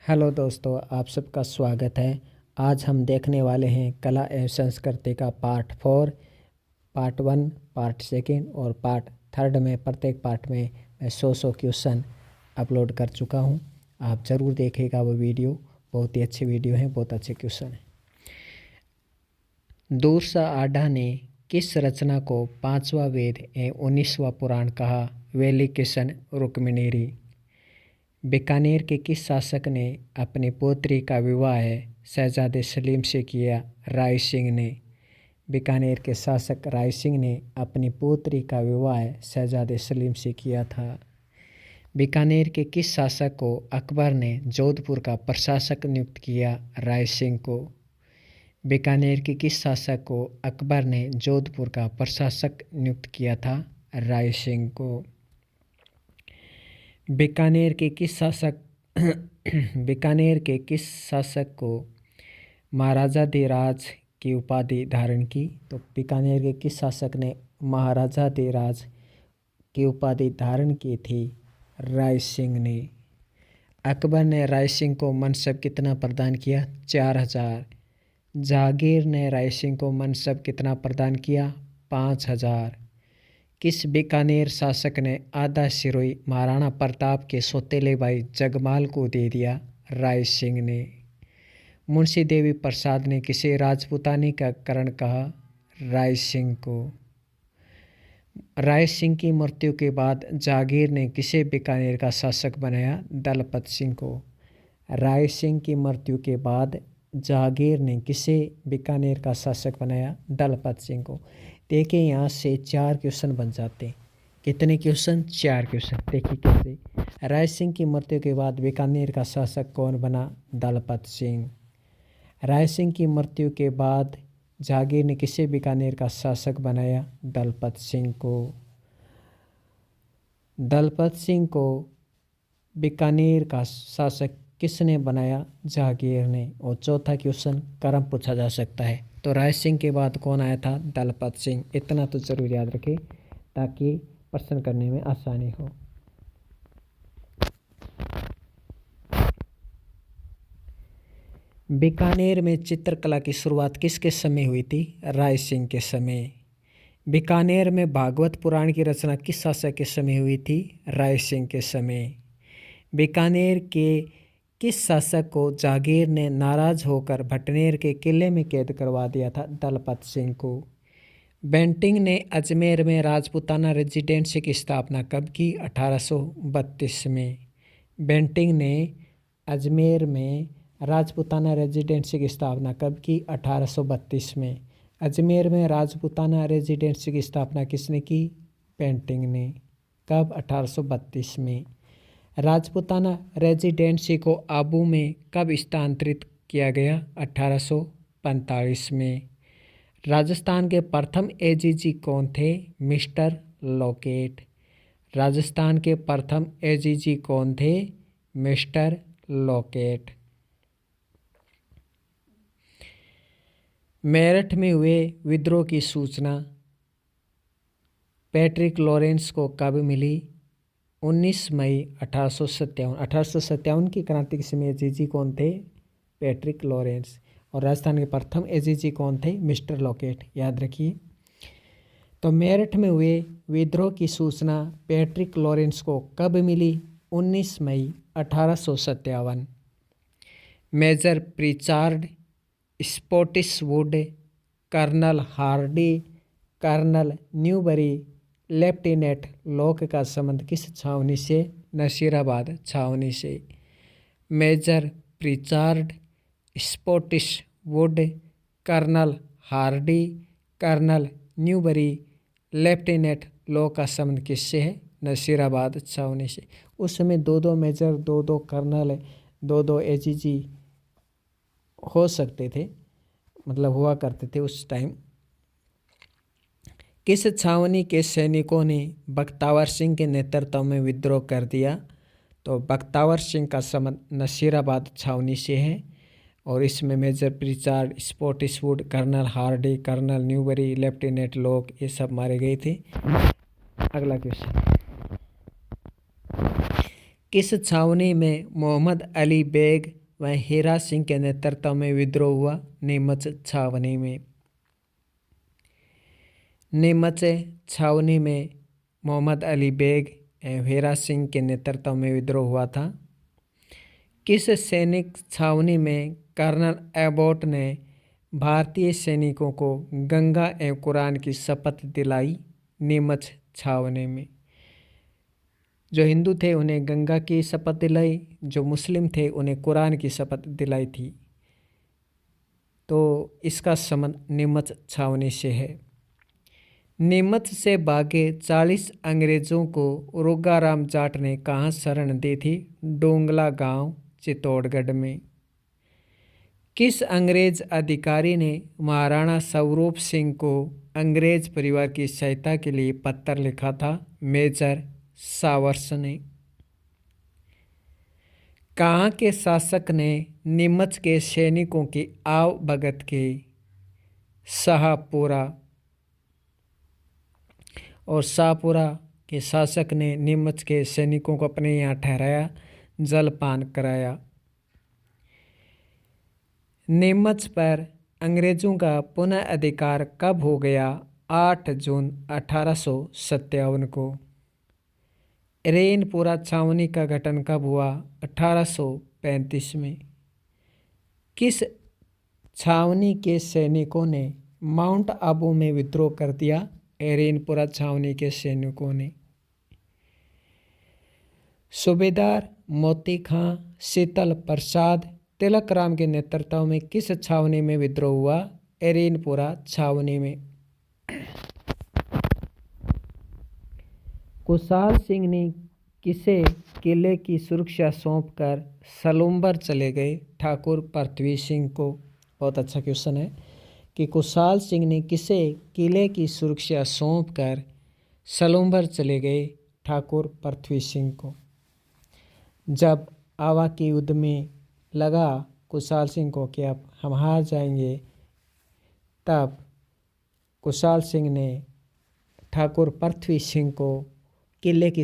Hello दोस्तों, आप सबका स्वागत है। आज हम देखने वाले हैं कला एवं संस्कृति का पार्ट 4, पार्ट 1, पार्ट 2 और पार्ट 3 में प्रत्येक पार्ट में मैं 100 क्वेश्चन अपलोड कर चुका हूं। आप ज़रूर देखिएगा वो वीडियो, बहुत ही अच्छी वीडियो है, बहुत अच्छे क्वेश्चन हैं। दूरसा आढ़ा ने किस रचना को 5वां वेद एवं 19वां पुराण कहा? वेली किशन रुक्मिणीरी। बीकानेर के किस शासक ने अपनी पोत्री का विवाह शहजादे सलीम से किया? राय सिंह ने। बीकानेर के शासक राय सिंह ने अपनी पोत्री का विवाह शहजादे सलीम से किया था। बीकानेर के किस शासक को अकबर ने जोधपुर का प्रशासक नियुक्त किया? राय सिंह को। बीकानेर के किस शासक को अकबर ने जोधपुर का प्रशासक नियुक्त किया था? राय सिंह को। बीकानेर के किस शासक को महाराजाधिराज की उपाधि धारण की? तो बीकानेर के किस शासक ने महाराजाधिराज की उपाधि धारण की थी? राय सिंह ने। अकबर ने राय सिंह को मनसब कितना प्रदान किया? 4000। जहांगीर ने राय सिंह को मनसब कितना प्रदान किया? 5000। किस बीकानेर शासक ने आधा सिरोही महाराणा प्रताप के सौतेले भाई जगमाल को दे दिया? राय सिंह ने। मुंशी देवी प्रसाद ने किसे राजपूतानी का करण कहा? राय सिंह को। राय सिंह की मृत्यु के बाद जहांगीर ने किसे बीकानेर का शासक बनाया? दलपत सिंह को। राय सिंह की मृत्यु के बाद जहांगीर ने किसे बीकानेर का शासक बनाया? दलपत सिंह को। देखिए, यहाँ से 4 क्वेश्चन बन जाते हैं। कितने क्वेश्चन? 4 क्वेश्चन। देखिए कैसे। राय सिंह की मृत्यु के बाद बीकानेर का शासक कौन बना? दलपत सिंह। राय सिंह की मृत्यु के बाद जहांगीर ने किसे बीकानेर का शासक बनाया? दलपत सिंह को। दलपत सिंह को बीकानेर का शासक किसने बनाया? जहांगीर ने। और चौथा क्वेश्चन क्रम पूछा जा सकता है। तो राय सिंह के बाद कौन आया था? दलपत सिंह। इतना तो जरूर याद रखें ताकि प्रश्न करने में आसानी हो। बीकानेर में चित्रकला की शुरुआत किसके समय हुई थी? राय सिंह के समय। बीकानेर में भागवत पुराण की रचना किस शासक के समय हुई थी? राय सिंह के समय। बीकानेर के किस शासक को जहांगीर ने नाराज होकर भटनेर के किले में कैद करवा दिया था? दलपत सिंह को। बेंटिंग ने अजमेर में राजपूताना रेजिडेंसी की स्थापना कब की? 1832 में। बेंटिंग ने अजमेर में राजपूताना रेजिडेंसी की स्थापना कब की? 1832 में। अजमेर में राजपूताना रेजिडेंसी की स्थापना किसने की? बेंटिंग ने। कब? 1832 में। राजपूताना रेजिडेंसी को आबू में कब स्थानांतरित किया गया? 1845 में। राजस्थान के प्रथम एजीजी कौन थे? Mister locket. राजस्थान के प्रथम एजीजी कौन थे? Mister locket. मेरठ में हुए विद्रोह की सूचना पैट्रिक लॉरेंस को कब मिली? 19 मई 1857। 1857 की क्रांति के समय एजीजी कौन थे? Patrick Lawrence. और राजस्थान के प्रथम एजीजी कौन थे? Mister locket. याद रखिए। तो मेरठ में हुए विद्रोह की सूचना पैट्रिक लॉरेंस को कब मिली? 19 मई 1857। Major Prichard, Spottiswood, colonel Hardy, colonel Newbury, lieutenant Lock का संबंध किस छावनी से? नसीराबाद छावनी से। Major Prichard, Spottiswood, colonel Hardy, colonel Newbury, lieutenant Lock का संबंध किससे है? नसीराबाद छावनी से। उस समय 2-2 मेजर, 2-2 कर्नल, 2-2 एजीजी हो सकते थे, मतलब हुआ करते थे उस टाइम। किस छावनी के सैनिकों ने बख्तावर सिंह के नेतृत्व में विद्रोह कर दिया? तो बख्तावर सिंह का संबंध नसीराबाद छावनी से है। और इसमें major Prichard, Spottiswood, colonel Hardy, colonel Newbury, lieutenant Lock ये सब मारे गए थे। अगला क्वेश्चन। किस छावनी में मोहम्मद अली बेग व हीरा सिंह के नेतृत्व में विद्रोह हुआ? नीमच छावनी में। नीमच छावनी में मोहम्मद अली बेग एवं हीरा सिंह के नेतृत्व में विद्रोह हुआ था। किस सैनिक छावनी में कर्नल एबोट ने भारतीय सैनिकों को गंगा एवं कुरान की शपथ दिलाई? नीमच छावनी में। जो हिंदू थे उन्हें गंगा की शपथ दिलाई, जो मुस्लिम थे उन्हें कुरान की शपथ दिलाई थी। तो इसका संबंध नीमच छावनी से है। नीमच से भागे 40 अंग्रेजों को रोगाराम जाट ने कहाँ शरण दी थी? डोंगला गांव, चित्तौड़गढ़ में। किस अंग्रेज अधिकारी ने महाराणा स्वरूप सिंह को अंग्रेज परिवार की सहायता के लिए पत्र लिखा था? मेजर सावर्स ने। कहाँ के शासक ने नीमच के सैनिकों की आव भगत की? शाहपुरा। और शाहपुरा के शासक ने नीमच के सैनिकों को अपने यहाँ ठहराया, जलपान कराया। नीमच पर अंग्रेजों का पुनः अधिकार कब हो गया? 8 जून 1857 को। रेनपुरा छावनी का गठन कब हुआ? 1835 में। किस छावनी के सैनिकों ने माउंट आबू में विद्रोह कर दिया? रेनपुरा छावनी के सैनिकों ने। सूबेदार मोती खां, शीतल प्रसाद, तिलक राम के नेतृत्व में किस छावनी में विद्रोह हुआ? रेनपुरा छावनी में। कुशाल सिंह ने किसे किले की सुरक्षा सौंपकर सलूम्बर चले गए? ठाकुर पृथ्वी सिंह को। बहुत अच्छा क्वेश्चन है कि कुशाल सिंह ने किसे किले की सुरक्षा सौंपकर सलूम्बर चले गए? ठाकुर पृथ्वी सिंह को। जब आवा के युद्ध में लगा कुशाल सिंह को कि अब हम हार जाएंगे, तब कुशाल सिंह ने ठाकुर पृथ्वी सिंह को किले की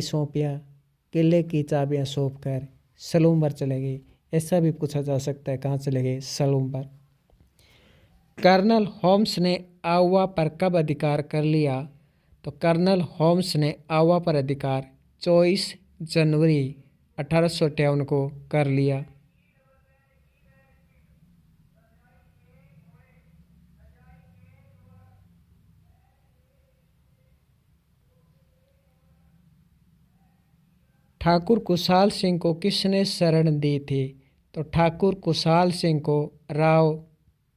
चाबियां सौंपकर सलूम्बर चले गए। ऐसा भी पूछा जा सकता है कहाँ चले गए? सलूम्बर। कर्नल होम्स ने आवा पर कब अधिकार कर लिया? तो कर्नल होम्स ने आवा पर अधिकार 24 जनवरी 1858 को कर लिया। ठाकुर कुशाल सिंह को किसने शरण दी थी? तो ठाकुर कुशाल सिंह को राव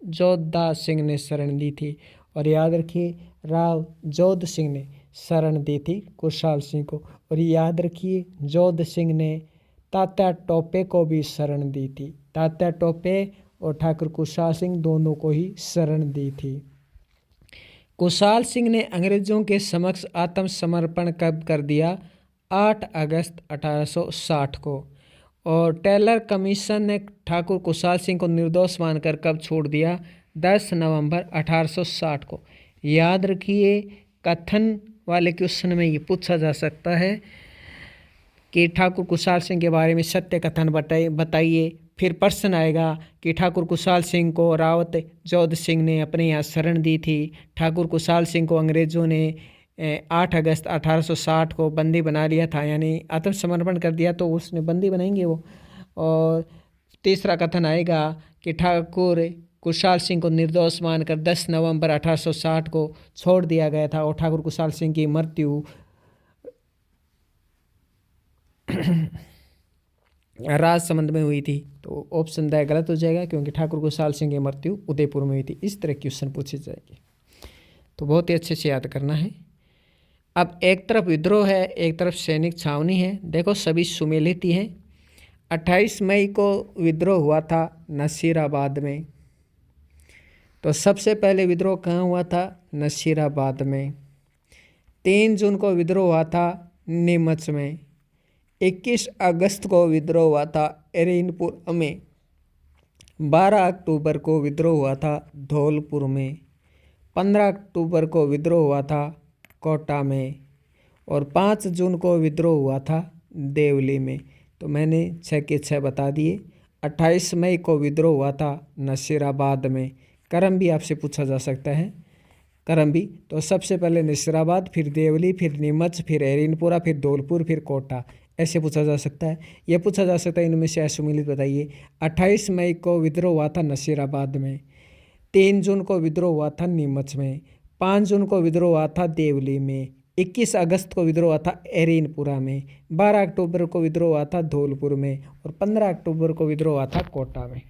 जोधा सिंह ने शरण दी थी। और याद रखिए, राव जोध सिंह ने शरण दी थी कुशाल सिंह को। और याद रखिए, जोध सिंह ने तात्या टोपे को भी शरण दी थी। तात्या टोपे और ठाकुर कुशाल सिंह दोनों को ही शरण दी थी। कुशाल सिंह ने अंग्रेजों के समक्ष आत्मसमर्पण कब कर दिया? 8 अगस्त 1860 को। और टेलर कमीशन ने ठाकुर कुशाल सिंह को निर्दोष मानकर कब छोड़ दिया? 10 नवंबर 1860 को। याद रखिए, कथन वाले क्वेश्चन में ये पूछा जा सकता है कि ठाकुर कुशाल सिंह के बारे में सत्य कथन बताइए। फिर प्रश्न आएगा कि ठाकुर कुशाल सिंह को रावत जोध सिंह ने अपने यहाँ शरण दी थी। ठाकुर कुशाल सिंह को अंग्रेज़ों ने 8 अगस्त 1860 को बंदी बना लिया था, यानी आत्मसमर्पण कर दिया, तो उसने बंदी बनाएंगे वो। और तीसरा कथन आएगा कि ठाकुर कुशाल सिंह को निर्दोष मानकर 10 नवंबर 1860 को छोड़ दिया गया था और ठाकुर कुशाल सिंह की मृत्यु राजसमंद में हुई थी। तो ऑप्शन द गलत हो जाएगा, क्योंकि ठाकुर कुशाल सिंह की मृत्यु उदयपुर में हुई थी। इस तरह क्वेश्चन पूछे जाएंगे, तो बहुत ही अच्छे से याद करना है। अब एक तरफ विद्रोह है, एक तरफ सैनिक छावनी है। देखो सभी सुमेलित ही हैं। 28 मई को विद्रोह हुआ था नसीराबाद में। तो सबसे पहले विद्रोह कहाँ हुआ था? नसीराबाद में। 3 जून को विद्रोह हुआ था नीमच में। 21 अगस्त को विद्रोह हुआ था एरेनपुर में। 12 अक्टूबर को विद्रोह हुआ था धौलपुर में। 15 अक्टूबर को विद्रोह हुआ था कोटा में। और 5 जून को विद्रोह हुआ था देवली में। तो मैंने 6 के 6 बता दिए। 28 मई को विद्रोह हुआ था नसीराबाद में। क्रम भी आपसे पूछा जा सकता है, क्रम भी। तो सबसे पहले नसीराबाद, फिर देवली, फिर नीमच, फिर एरिनपुरा, फिर धौलपुर, फिर कोटा, ऐसे पूछा जा सकता है। यह पूछा जा सकता है इनमें से असुमिलित बताइए। 28 मई को विद्रोह हुआ था नसीराबाद में, 3 जून को विद्रोह हुआ था नीमच में, 5 जून को विद्रोह हुआ था देवली में, 21 अगस्त को विद्रोह हुआ था एरिनपुरा में, 12 अक्टूबर को विद्रोह हुआ था धौलपुर में और 15 अक्टूबर को विद्रोह हुआ था कोटा में।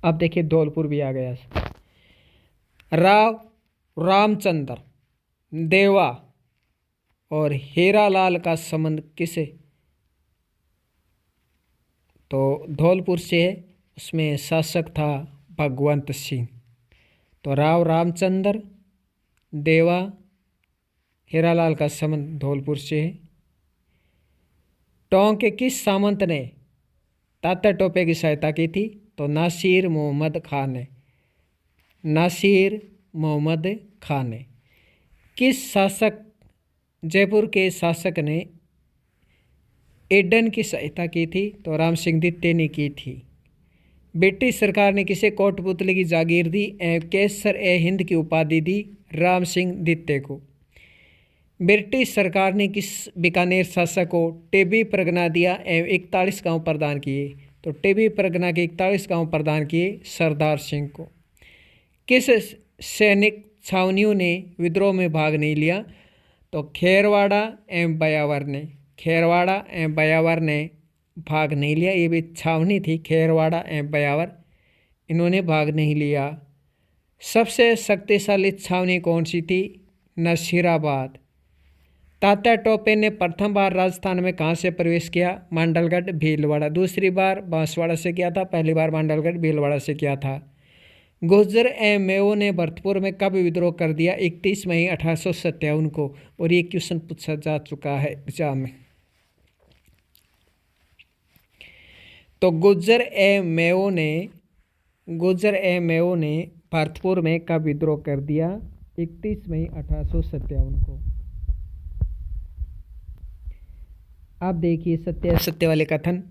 अब देखिए धौलपुर भी आ गया। राव रामचंद्र देवा और हीरालाल का संबंध किसे? तो धौलपुर से है, उसमें शासक था भगवंत सिंह। तो राव रामचंद्र देवा हीरालाल का संबंध धौलपुर से है। टोंक के किस सामंत ने तात्या टोपे की सहायता की थी? तो नासिर मोहम्मद खान ने। नासिर मोहम्मद खान ने। किस शासक जयपुर के शासक ने एडन की सहायता की थी? तो राम सिंह द्वितीय ने की थी। ब्रिटिश सरकार ने किसे कोटपुतली की जागीर दी एवं केसर ए हिंद की उपाधि दी? राम सिंह द्वितीय को। ब्रिटिश सरकार ने किस बीकानेर शासक को टिब्बी परगना दिया एवं 41 गांव प्रदान किए? तो टिब्बी परगना के 41 गांव प्रदान किए सरदार सिंह को। किस सैनिक छावनियों ने विद्रोह में भाग नहीं लिया? तो खेरवाड़ा एवं बयावर ने। खेरवाड़ा एवं बयावर ने भाग नहीं लिया। ये भी छावनी थी, खेरवाड़ा एवं बयावर, इन्होंने भाग नहीं लिया। सबसे शक्तिशाली छावनी कौन सी थी? नसीराबाद। तात्या टोपे ने प्रथम बार राजस्थान में कहाँ से प्रवेश किया? मांडलगढ़ भीलवाड़ा। दूसरी बार बांसवाड़ा से किया था, पहली बार मांडलगढ़ भीलवाड़ा से किया था। गुर्जर एवं मेवों ने भरतपुर में कब विद्रोह कर दिया? 31 मई 1857 को। और ये क्वेश्चन पूछा जा चुका है एग्जाम में। तो गुर्जर एवं मेवों ने भरतपुर में कब विद्रोह कर दिया? 31 मई 1857 को। अब देखिए सत्य असत्य वाले कथन,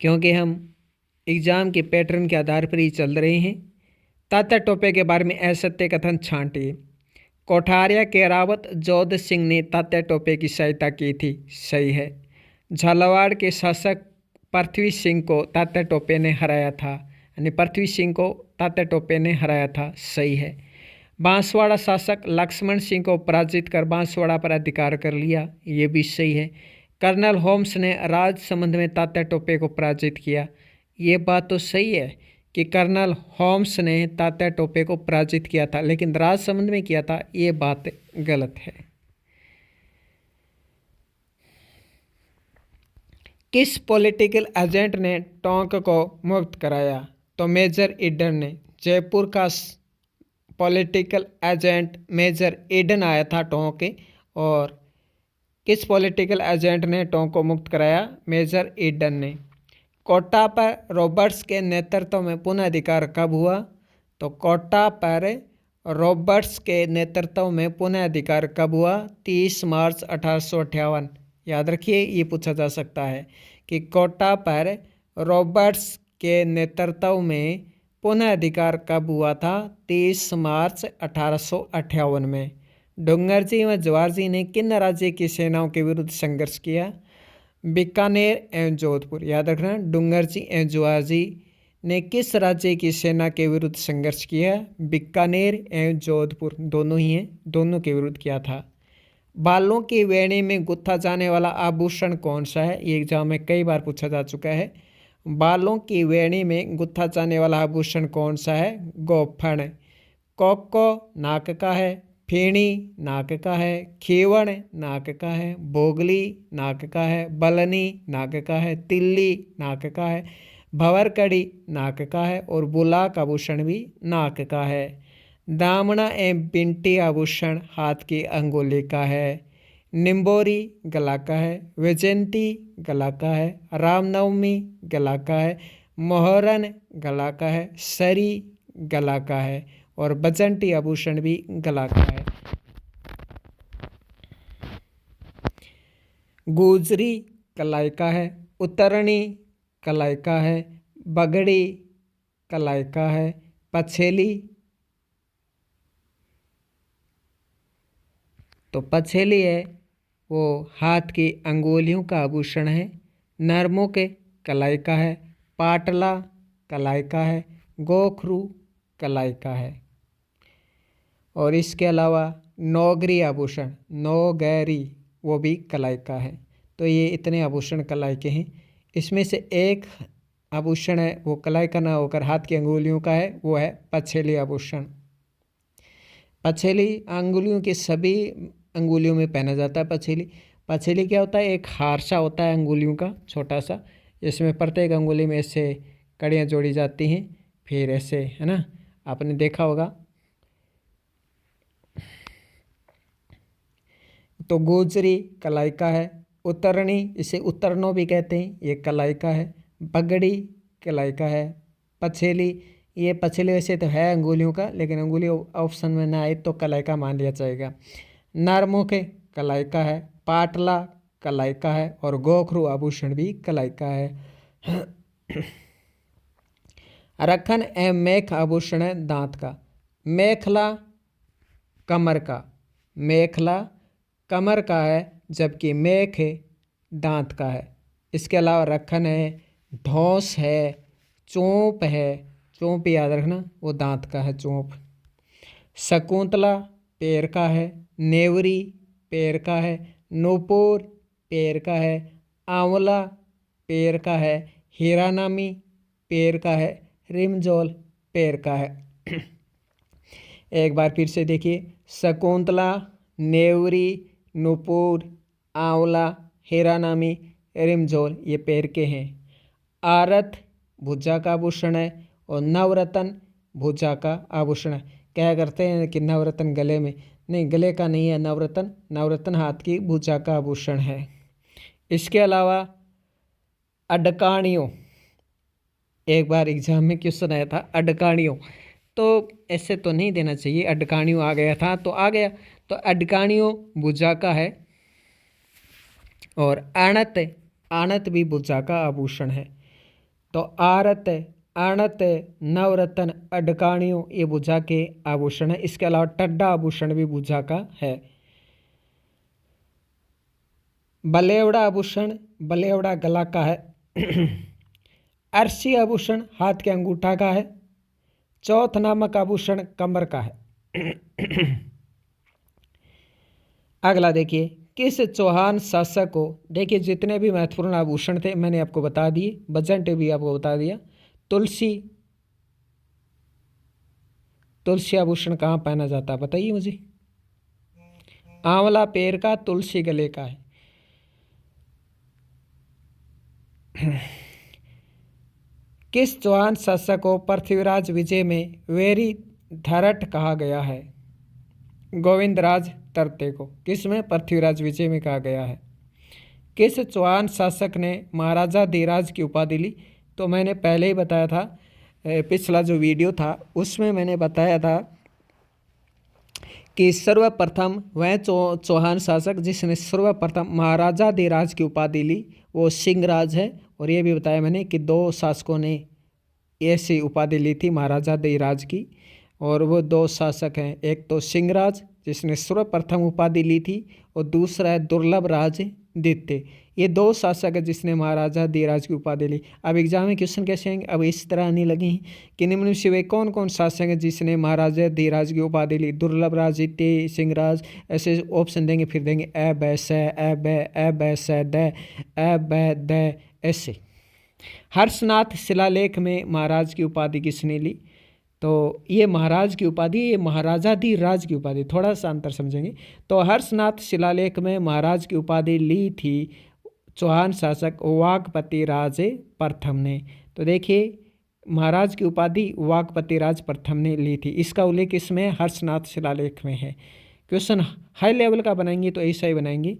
क्योंकि हम एग्जाम के पैटर्न के आधार पर ही चल रहे हैं। तात्या टोपे के बारे में असत्य कथन छांटिए। कोठारिया के रावत जोध सिंह ने तात्या टोपे की सहायता की थी, सही है। झालावाड़ के शासक पृथ्वी सिंह को तात्या टोपे ने हराया था, यानी पृथ्वी सिंह को तात्या टोपे ने हराया था, सही है। बांसवाड़ा शासक लक्ष्मण सिंह को पराजित कर बांसवाड़ा पर अधिकार कर लिया, ये भी सही है। कर्नल होम्स ने राज संबंध में तात्या टोपे को पराजित किया, ये बात तो सही है कि कर्नल होम्स ने तात्या टोपे को पराजित किया था, लेकिन राज संबंध में किया था, ये बात गलत है। किस पॉलिटिकल एजेंट ने टोंक को मुक्त कराया? तो मेजर ईडन ने। जयपुर का पॉलिटिकल एजेंट मेजर ईडन आया था टोंक के। और किस पॉलिटिकल एजेंट ने टोंक को मुक्त कराया? मेजर ईडन ने। कोटा पर रॉबर्ट्स के नेतृत्व में पुनः अधिकार कब हुआ? तो कोटा पर रॉबर्ट्स के नेतृत्व में पुनः अधिकार कब हुआ? 30 मार्च 1858। याद रखिए, ये पूछा जा सकता है कि कोटा पर रॉबर्ट्स के नेतृत्व में पुनः अधिकार कब हुआ था? 30 मार्च 1858 में। डुंगरजी व जवाहरजी ने किन राज्य की सेनाओं के विरुद्ध संघर्ष किया? बीकानेर एवं जोधपुर। याद रखना, डुंगरजी एवं जवाहरजी ने किस राज्य की सेना के विरुद्ध संघर्ष किया? बीकानेर एवं जोधपुर, दोनों ही हैं, दोनों के विरुद्ध किया था। बालों की वेणी में गुथा जाने वाला आभूषण कौन सा है? ये एग्जाम में कई बार पूछा जा चुका है। बालों की वेणी में गुथा जाने वाला आभूषण कौन सा है? गोफन। कोको नाक का है, फेणी नाक का है, खीवण नाक का है, बोगली नाक का है, बलनी नाक का है, तिल्ली नाक का है, भंवरकड़ी नाक का है और बुलाक आभूषण भी नाक का है। दामना एवं बिंटी आभूषण हाथ की अंगुली का है। निम्बोरी गला का है, वैजयंती गला का है, रामनवमी गला का है, मोहरन गला का है, सरी गला का है और बजंती आभूषण भी गला का है। गुजरी कलाई का है, उतरनी कलाई का है, बगड़ी कलाई का है, पछेली, तो पछेली है वो हाथ की अंगुलियों का आभूषण है। नरमों के कलाई का है, पाटला कलाई का है, गोखरू कलाई का है। और इसके अलावा नौगरी आभूषण, नौगैरी, वो भी कलाई का है। तो ये इतने आभूषण कलाई के हैं। इसमें से एक आभूषण है वो कलाई का ना होकर हाथ की अंगुलियों का है, वो है पछेली आभूषण। पछेली अंगुलियों के सभी अंगुलियों में पहना जाता है। पछेली पछेली क्या होता है, एक हार सा होता है अंगुलियों का छोटा सा, इसमें प्रत्येक अंगुली में ऐसे कड़ियाँ जोड़ी जाती हैं, फिर ऐसे, है ना, आपने देखा होगा। तो गोजरी कलाई का है, उतरनी, इसे उतरनो भी कहते हैं, ये कलाई का है, बगड़ी कलाई का है, पछेली, ये पछेली वैसे तो है अंगुलियों का, लेकिन अंगुली ऑप्शन में ना आए तो कलाई का मान लिया जाएगा। नरमुख कलाई का है, पाटला कलाई का है, और गोखरू आभूषण भी कलाई का है। रखन एवं मेख आभूषण है दांत का। मेखला कमर का, मेखला कमर का है, जबकि मेख दांत का है। इसके अलावा रखन है, ढोंस है, चोंप है, चोंप याद रखना वो दांत का है चोंप। शकुंतला पैर का है, नेवरी पैर का है, नूपुर पैर का है, आंवला पैर का है, हीरानामी पैर का है, रिमजोल पैर का है। एक बार फिर से देखिए, शकुंतला, नेवरी, नूपुर, आंवला, हीरानामी, रिमजोल ये पैर के हैं। आरत भुजा का आभूषण है, और नवरत्न भुजा का आभूषण है। क्या करते हैं कि नवरत्न गले में, नहीं गले का नहीं है नवरत्न, नवरत्न हाथ की भुजा का आभूषण है। इसके अलावा अडकाणियों, एक बार एग्जाम में क्वेश्चन आया था अडकाणियों, तो ऐसे तो नहीं देना चाहिए, अडकाणियों आ गया था तो आ गया। तो अडकाणियों भुजा का है, और आणत, आणत भी भुजा का आभूषण है। तो आरत, आणत, नवरत्न, अडकाणियों ये भुजा के आभूषण है। इसके अलावा टड्डा आभूषण भी भुजा का है। बलेवड़ा आभूषण, बलेवड़ा गला का है। अरसी आभूषण हाथ के अंगूठा का है। चौथ नामक आभूषण कमर का है। अगला देखिए, किस चौहान शासक को, देखिए जितने भी महत्वपूर्ण आभूषण थे मैंने आपको बता दिए, बजट भी आपको बता दिया। तुलसी, तुलसी आभूषण कहाँ पहना जाता है बताइए मुझे। आंवला पैर का, तुलसी गले का है। किस चौहान शासक को पृथ्वीराज विजय में वेरी धरट कहा गया है? गोविंदराज तरते को। किस में? पृथ्वीराज विजय में कहा गया है। किस चौहान शासक ने महाराजा धीराज की उपाधि ली? तो मैंने पहले ही बताया था, पिछला जो वीडियो था उसमें मैंने बताया था कि सर्वप्रथम वह चौहान शासक जिसने सर्वप्रथम महाराजा धीराज की उपाधि ली वो सिंहराज है। और ये भी बताया मैंने कि दो शासकों ने ऐसी उपाधि ली थी महाराजा धीराज की, और वो दो शासक हैं, एक तो सिंहराज जिसने सर्वप्रथम उपाधि ली थी, और दूसरा है दुर्लभ राज द्वितीय। ये दो शासक है जिसने महाराजा धीराज की उपाधि ली। अब एग्जाम में क्वेश्चन कैसे आएंगे? अब इस तरह नहीं लगी कि निम्न में से वे कौन कौन शासक है जिसने महाराजा धीराज की उपाधि ली? दुर्लभ राज द्वितीय, सिंहराज, ऐसे ऑप्शन देंगे, फिर देंगे अ ब स, अ ब स द, अ ब द, ऐसे। हर्षनाथ शिलालेख में महाराज की उपाधि किसने ली? तो ये महाराज की उपाधि, ये महाराजा धीराज की उपाधि, थोड़ा सा अंतर समझेंगे। तो हर्षनाथ शिलालेख में महाराज की उपाधि ली थी चौहान शासक वाकपति राज प्रथम ने। तो देखिए महाराज की उपाधि वाकपति राज प्रथम ने ली थी। इसका उल्लेख इसमें हर्षनाथ शिलालेख में है। क्वेश्चन हाई लेवल का बनाएंगे तो ऐसा ही बनाएंगे,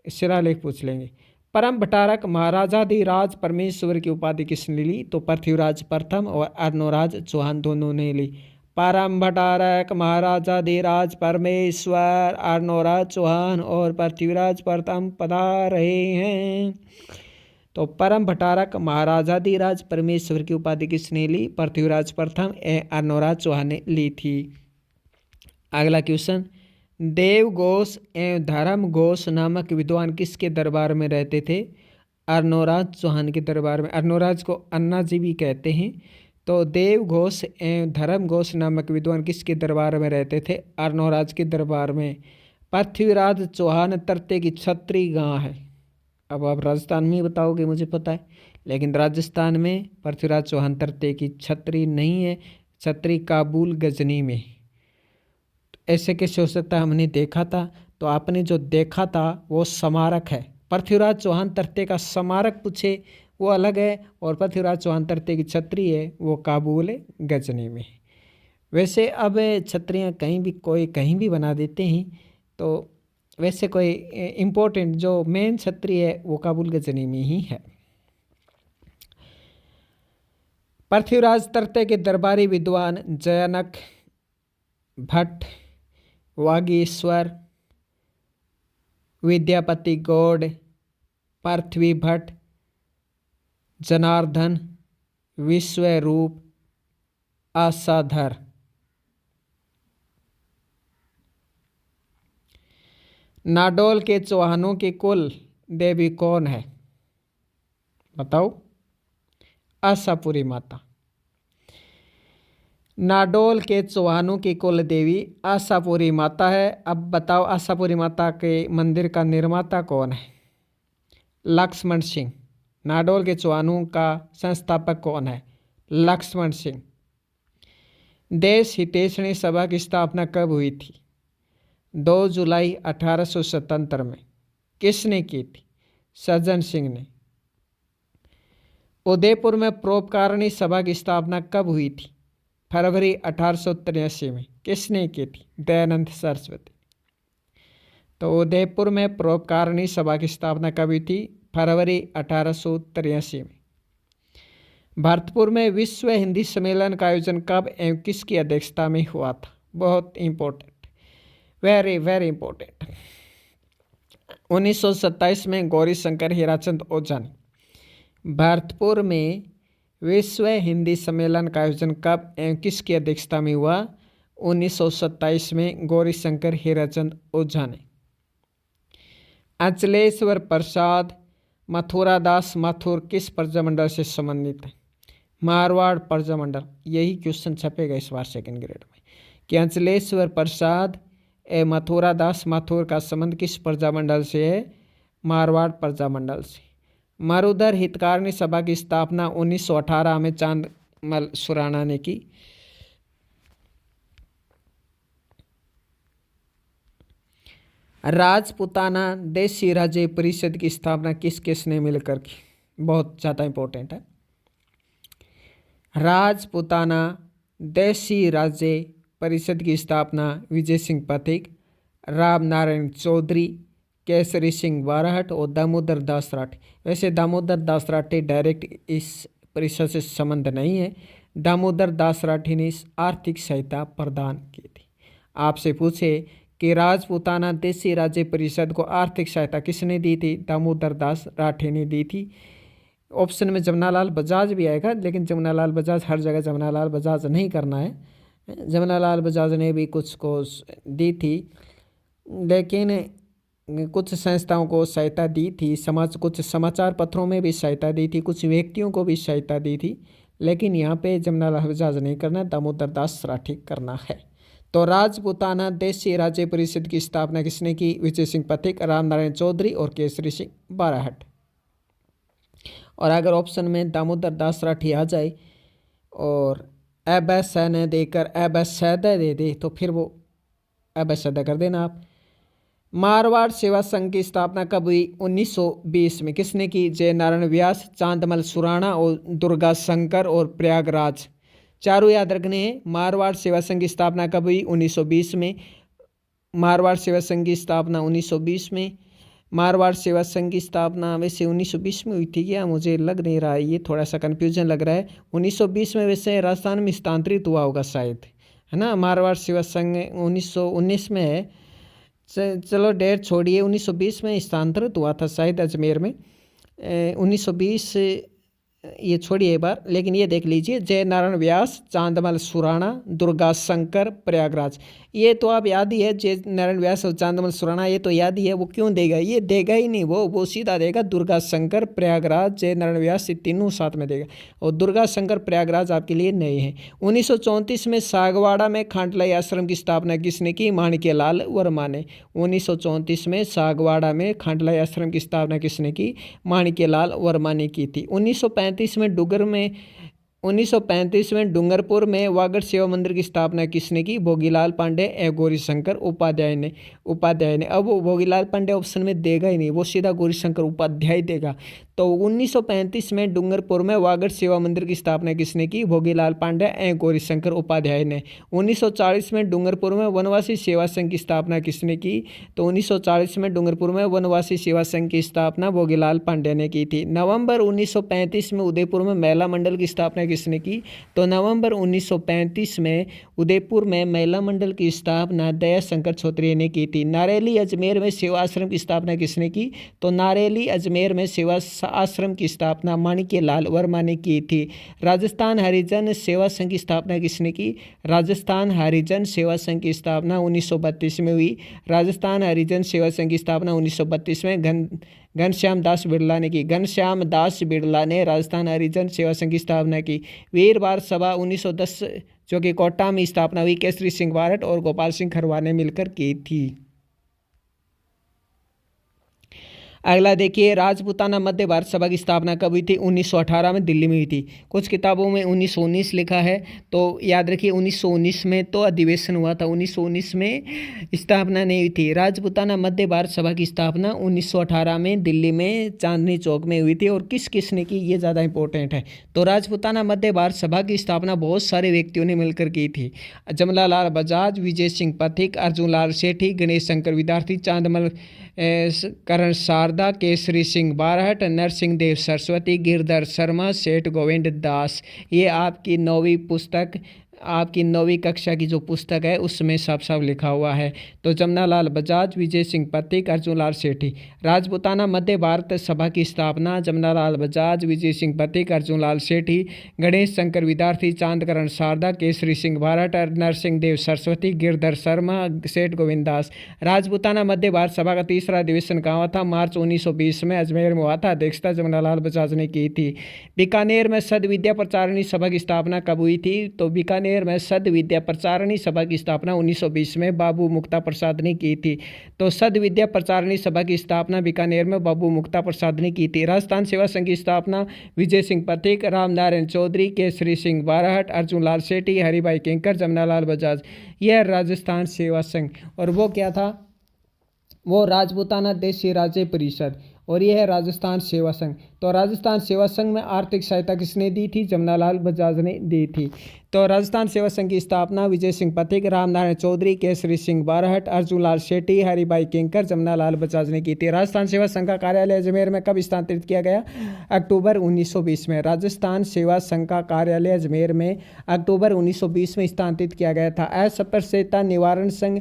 शिलालेख पूछ लेंगे। परम भट्टारक महाराजाधिराज परमेश्वर की उपाधि किसने ली? तो पृथ्वीराज प्रथम और अर्णोराज चौहान दोनों ने ली। परम भट्टारक, महाराजाधिराज परमेश्वर अर्णोराज चौहान और पृथ्वीराज प्रथम पधार रहे हैं। तो परम भट्टारक महाराजाधिराज परमेश्वर की उपाधि किसने ली? पृथ्वीराज प्रथम अर्णोराज चौहान ने ली थी। अगला क्वेश्चन, देव घोष एवं धर्म घोष नामक विद्वान किसके दरबार में रहते थे? अर्णोराज चौहान के दरबार में। अर्णोराज को अन्ना जी भी कहते हैं। तो देव घोष एवं धर्म घोष नामक विद्वान किसके दरबार में रहते थे? अर्णोराज के दरबार में। पृथ्वीराज चौहान तरते की छत्री गाँव है। अब आप राजस्थान में बताओगे, मुझे पता है, लेकिन राजस्थान में पृथ्वीराज चौहान तरते की छत्री नहीं है, छत्री काबुल गजनी में। ऐसे कैसे हो सकता है? हमने देखा था। तो आपने जो देखा था वो स्मारक है। पृथ्वीराज चौहान तरते का स्मारक पूछे वो अलग है, और पृथ्वीराज चौहान तरते की छत्री है वो काबुल गजनी में। वैसे अब छत्रियाँ कहीं भी कोई कहीं भी बना देते हैं, तो वैसे कोई इम्पोर्टेंट जो मेन छत्री है वो काबुल गजनी में ही है। पृथ्वीराज तरते के दरबारी विद्वान जयनक, भट्ट, वागीश्वर, विद्यापति गौड़, पृथ्वी भट्ट, जनार्दन, विश्वरूप, आसाधर। नाडोल के चौहानों की कुल देवी कौन है? बताओ। आशापुरी माता। नाडोल के चौहानों की कुल देवी आशापुरी माता है। अब बताओ आशापुरी माता के मंदिर का निर्माता कौन है? लक्ष्मण सिंह। नाडोल के चौहानों का संस्थापक कौन है? लक्ष्मण सिंह। देश हितैषणी सभा की स्थापना कब हुई थी? 2 जुलाई 1877 में। किसने की थी? सज्जन सिंह ने। उदयपुर में परोपकारिणी सभा की स्थापना कब हुई थी? फरवरी 1883 में। किसने की थी? दयानंद सरस्वती। तो उदयपुर में परोपकारिणी सभा की स्थापना कब हुई थी? फरवरी 1883 में। भरतपुर में विश्व हिंदी सम्मेलन का आयोजन कब एवं किसकी अध्यक्षता में हुआ था? बहुत इंपॉर्टेंट, वेरी वेरी इंपॉर्टेंट। 1927 में गौरी शंकर हीराचंद ओझा ने भरतपुर में विश्व हिंदी सम्मेलन का आयोजन कब एवं किसकी अध्यक्षता में हुआ? 1927 में गौरी शंकर हीराचंद ओझा ने। अचलेश्वर प्रसाद मथुरादास माथुर किस प्रजामंडल से संबंधित है? मारवाड़ प्रजामंडल। यही क्वेश्चन छपेगा इस बार सेकंड ग्रेड में कि अचलेश्वर प्रसाद मथुरादास माथुर का संबंध किस प्रजामंडल से है? मारवाड़ प्रजामंडल से। मरुधर हितकारिणी सभा की स्थापना 1918 में चांदमल सुराणा ने की। राजपूताना देशी राज्य परिषद की स्थापना किस किसने मिलकर की? बहुत ज़्यादा इंपॉर्टेंट है। राजपूताना देशी राज्य परिषद की स्थापना विजय सिंह पथिक, राम नारायण चौधरी, केसरी सिंह बाराहट और दामोदर दास राठी। वैसे दामोदर दास राठी डायरेक्ट इस परिषद से संबंध नहीं है। दामोदर दास राठी ने इस आर्थिक सहायता प्रदान की थी। आपसे पूछे कि राजपूताना देशी राज्य परिषद को आर्थिक सहायता किसने दी थी? दामोदर दास राठी ने दी थी। ऑप्शन में जमनालाल बजाज भी आएगा, लेकिन जमनालाल बजाज हर जगह जमनालाल बजाज नहीं करना है। जमनालाल बजाज ने भी कुछ को दी थी, लेकिन कुछ संस्थाओं को सहायता दी थी। कुछ समाचार पत्रों में भी सहायता दी थी, कुछ व्यक्तियों को भी सहायता दी थी, लेकिन यहाँ पे जमनालाल बजाज नहीं करना, दामोदर दास राठी करना है। तो राजपूताना देशी राज्य परिषद की स्थापना किसने की? विजय सिंह पथिक, राम नारायण चौधरी और केसरी सिंह बाराहट। और अगर ऑप्शन में दामोदर दास राठी आ जाए और अबैसैन देकर अबैसैदा दे दे तो फिर वो अबैसैदा कर देना आप। मारवाड़ सेवा संघ की स्थापना कब हुई? 1920 में। किसने की? जय नारायण व्यास, चांदमल सुराणा और दुर्गा शंकर और प्रयागराज। चारों याद रखने हैं। मारवाड़ सेवा संघ की स्थापना कब हुई? 1920 में। मारवाड़ सेवा संघ की स्थापना 1920 में। मारवाड़ सेवा संघ की स्थापना वैसे 1920 में हुई थी क्या? मुझे लग नहीं रहा है, ये थोड़ा सा कन्फ्यूजन लग रहा है। 1920 में वैसे राजस्थान में स्थानांतरित हुआ होगा शायद। है ना। मारवाड़ सेवा संघ 1919 में है। चलो डेट छोड़िए, 1920 में स्थानांतरित हुआ था शायद अजमेर में। 1920 ये छोड़िए एक बार, लेकिन ये देख लीजिए, जय नारायण व्यास, चांदमल सुराणा, दुर्गा शंकर, प्रयागराज। ये तो आप याद ही है, जय नारायण व्यास और चांदमल सुराणा, ये तो याद ही है। वो क्यों देगा, ये देगा ही नहीं, वो सीधा देगा दुर्गा शंकर, प्रयागराज, जय नारायण व्यास, ये तीनों साथ में देगा। और दुर्गा शंकर, प्रयागराज आपके लिए नए हैं। 1934 में सागवाड़ा में खांडलाई आश्रम की स्थापना किसने की, माणिक्यलाल वर्मा ने। 1934 में सागवाड़ा में खांडलाई आश्रम की स्थापना किसने की, माणिक्यलाल वर्मा ने की थी। 1935 में डूंगरपुर में वागड़ सेवा मंदिर की स्थापना किसने की, भोगीलाल पांडे एवं गौरीशंकर उपाध्याय ने। अब वो भोगीलाल पांडे ऑप्शन में देगा ही नहीं, वो सीधा गौरीशंकर उपाध्याय देगा। तो 1935 में डूंगरपुर में वागड़ सेवा मंदिर की स्थापना किसने की, भोगीलाल पांडे एवं गौरीशंकर उपाध्याय ने। 1940 में डूंगरपुर में वनवासी सेवा संघ की स्थापना किसने की, तो 1940 में डूंगरपुर में वनवासी सेवा संघ की स्थापना भोगीलाल पांडे ने की थी। नवंबर 1935 में उदयपुर में महिला मंडल की स्थापना किसने की, तो नवंबर 1935 में उदयपुर में महिला मंडल की स्थापना दया शंकर छोत्रिय ने की थी। नारेली अजमेर में सेवा आश्रम की स्थापना किसने की, तो नारेली अजमेर में सेवा आश्रम की स्थापना माणिक्यलाल वर्मा ने की थी। राजस्थान हरिजन सेवा संघ की स्थापना किसने की, राजस्थान हरिजन सेवा संघ की स्थापना 1932 में हुई। राजस्थान हरिजन सेवा संघ की स्थापना 1932 में घनश्याम दास बिड़ला ने की। घनश्याम दास बिड़ला ने राजस्थान हरिजन सेवा संघ की स्थापना की। वीरवार सभा 1910 जो कि कोटा में स्थापना हुई, केसरी सिंह बारठ और गोपाल सिंह खरवार ने मिलकर की थी। अगला देखिए, राजपूताना मध्य भारत सभा की स्थापना कब हुई थी, 1918 में दिल्ली में हुई थी। कुछ किताबों में 1919 लिखा है, तो याद रखिए 1919 में तो अधिवेशन हुआ था, 1919 में स्थापना नहीं हुई थी। राजपूताना मध्य भारत सभा की स्थापना 1918 में दिल्ली में चांदनी चौक में हुई थी। और किस किस ने की, ये ज़्यादा इंपॉर्टेंट है। तो राजपूताना मध्य भारत सभा की स्थापना बहुत सारे व्यक्तियों ने मिलकर की थी। जमनालाल बजाज, विजय सिंह पथिक, अर्जुन लाल सेठी, गणेश शंकर विद्यार्थी, चांदमल करण शारदा, केसरी सिंह बारहट, नरसिंह देव सरस्वती, गिरधर शर्मा, सेठ गोविंद दास। ये आपकी 9वीं पुस्तक, आपकी 9वीं कक्षा की जो पुस्तक है उसमें साफ साफ लिखा हुआ है। तो जमनालाल बजाज, विजय सिंह पथिक, अर्जुन लाल सेठी। राजपूताना मध्य भारत सभा की स्थापना जमनालाल बजाज, विजय सिंह पथिक, अर्जुन लाल सेठी, गणेश शंकर विद्यार्थी, चांदकरण शारदा, केसरी सिंह बारहट, नरसिंह देव सरस्वती, गिरधर शर्मा, सेठ गोविंद दास। राजपूताना मध्य भारत सभा का तीसरा अधिवेशन कहाँ हुआ था, मार्च 1920 में अजमेर में हुआ था। अध्यक्षता जमनालाल बजाज ने की थी। बीकानेर में सद विद्या प्रचारिणी सभा की स्थापना कब हुई थी, तो बीकानेर में सद विद्या प्रचारिणी सभा की स्थापना 1920 में बाबू मुक्ता प्रसाद ने की थी। तो सद विद्या प्रचारिणी सभा की स्थापना बीकानेर में बाबू मुक्ता प्रसाद ने की थी। राजस्थान सेवा संघ की स्थापना विजय सिंह पथिक, राम नारायण चौधरी, केसरी सिंह बारहट, अर्जुन लाल सेठी, हरिभाई किंकर, जमनालाल बजाज। यह राजस्थान सेवा संघ। और वो क्या था, वो राजपूताना देशी राज्य परिषद। और यह है राजस्थान सेवा संघ। तो राजस्थान सेवा संघ में आर्थिक सहायता किसने दी थी, जमनालाल बजाज ने दी थी। तो राजस्थान सेवा संघ की स्थापना विजय सिंह पथिक, राम नारायण चौधरी, केसरी सिंह बारहट, अर्जुन लाल सेठी, हरिभाई किंकर, जमनालाल बजाज ने की थी। राजस्थान सेवा संघ का कार्यालय अजमेर में कब स्थानांतरित किया गया, अक्टूबर 1920 में। राजस्थान सेवा संघ का कार्यालय अजमेर में अक्टूबर 1920 में स्थानांतरित किया गया था। अस्पृश्यता निवारण संघ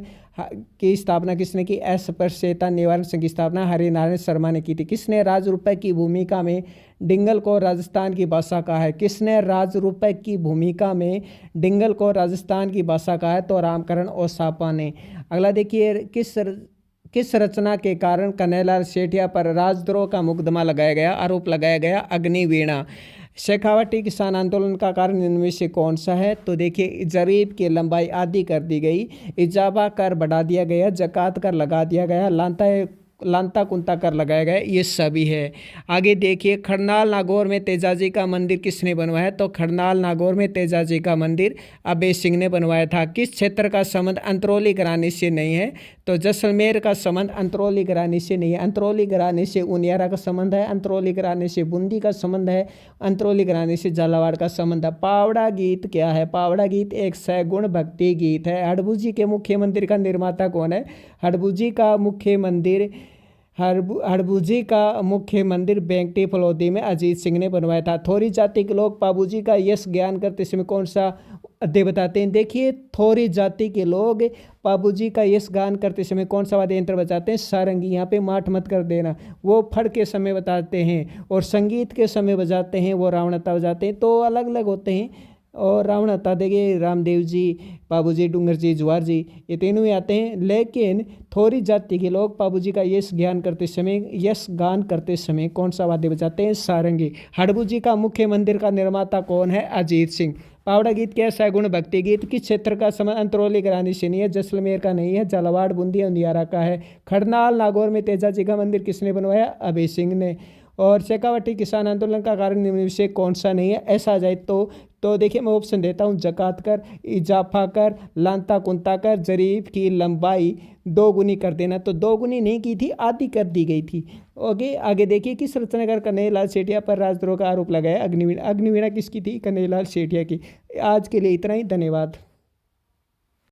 की स्थापना किसने की, अस्पृश्यता निवारण संघ की स्थापना हरिनारायण शर्मा ने की थी। किसने राज रुपये की भूमिका में डिंगल को राजस्थान की भाषा कहा है, किसने राज रुपये की भूमिका में डिंगल को राजस्थान की भाषा कहा है, तो रामकरण ओसापा ने। अगला देखिए, किस रचना के कारण कन्हैयालाल सेठिया पर राजद्रोह का मुकदमा लगाया गया, आरोप लगाया गया, अग्निवीणा। शेखावटी किसान आंदोलन का कारण इनमें से कौन सा है, तो देखिए, जरीब की लंबाई आधी कर दी गई, इजाबा कर बढ़ा दिया गया, जकात कर लगा दिया गया, लांता कुंता कर लगाया गया, ये सभी है। आगे देखिए, खरनाल नागौर में तेजाजी का मंदिर किसने बनवाया, तो खरनाल नागौर में तेजाजी का मंदिर अभय सिंह ने बनवाया था। किस क्षेत्र का संबंध अंतरौली घराने से नहीं है, तो जैसलमेर का संबंध अंतरौली घराने से नहीं है। अंतरौली घराने से उनियारा का संबंध है, अंतरौली घराने से बूंदी का संबंध है, अंतरौली घराने से झालावाड़ का संबंध है। पावड़ा गीत क्या है, पावड़ा गीत एक सगुण भक्ति गीत है। हड़बूजी के मुख्य मंदिर का निर्माता कौन है, हड़बूजी का मुख्य मंदिर बेंकटी फलोदी में अजीत सिंह ने बनवाया था। थोरी जाति के लोग पाबूजी का यश ज्ञान करते समय कौन सा अध्यय बताते हैं। देखिए, थोरी जाति के लोग बाबूजी का यश गान करते समय कौन सा वाद्य यंत्र बजाते हैं? सारंगी। यहाँ पे माठ मत कर देना। वो फड़ के समय बताते हैं और संगीत के समय बजाते हैं वो रावणता बजाते हैं, तो अलग अलग होते हैं। और रावणता देखिए रामदेव जी, बाबूजी, डूंगर जी, जुआर जी, ये तीनों ही आते हैं। लेकिन थोरी जाति के लोग बाबूजी का यश गान करते समय कौन सा वाद्य बजाते हैं? सारंगी। हड़बू जी का मुख्य मंदिर का निर्माता कौन है? अजीत सिंह। पावड़ा गीत कैसा है? गुण भक्ति गीत। किस क्षेत्र का समय? अंतरौली ग्रानी से नहीं है, जैसलमेर का नहीं है, झालावाड़, बूंदी, अंधियारा का है। खड़नाल नागौर में तेजा जी का मंदिर किसने बनवाया? अभय सिंह ने। और शेखावटी किसान आंदोलन का कारण निम्न में से कौन सा नहीं है? ऐसा जाए तो देखिए मैं ऑप्शन देता हूँ। जकात कर, इजाफा कर, लांता कुंता कर, जरीफ की लंबाई 2 गुनी कर देना। तो 2 गुनी नहीं की थी, आधी कर दी गई थी। ओके, आगे देखिए, किस रचनाकार कन्हैयालाल सेठिया पर राजद्रोह का आरोप लगाया? अग्निवीणा। अग्निवीणा किसकी थी? कन्हैयालाल सेठिया की। आज के लिए इतना ही, धन्यवाद।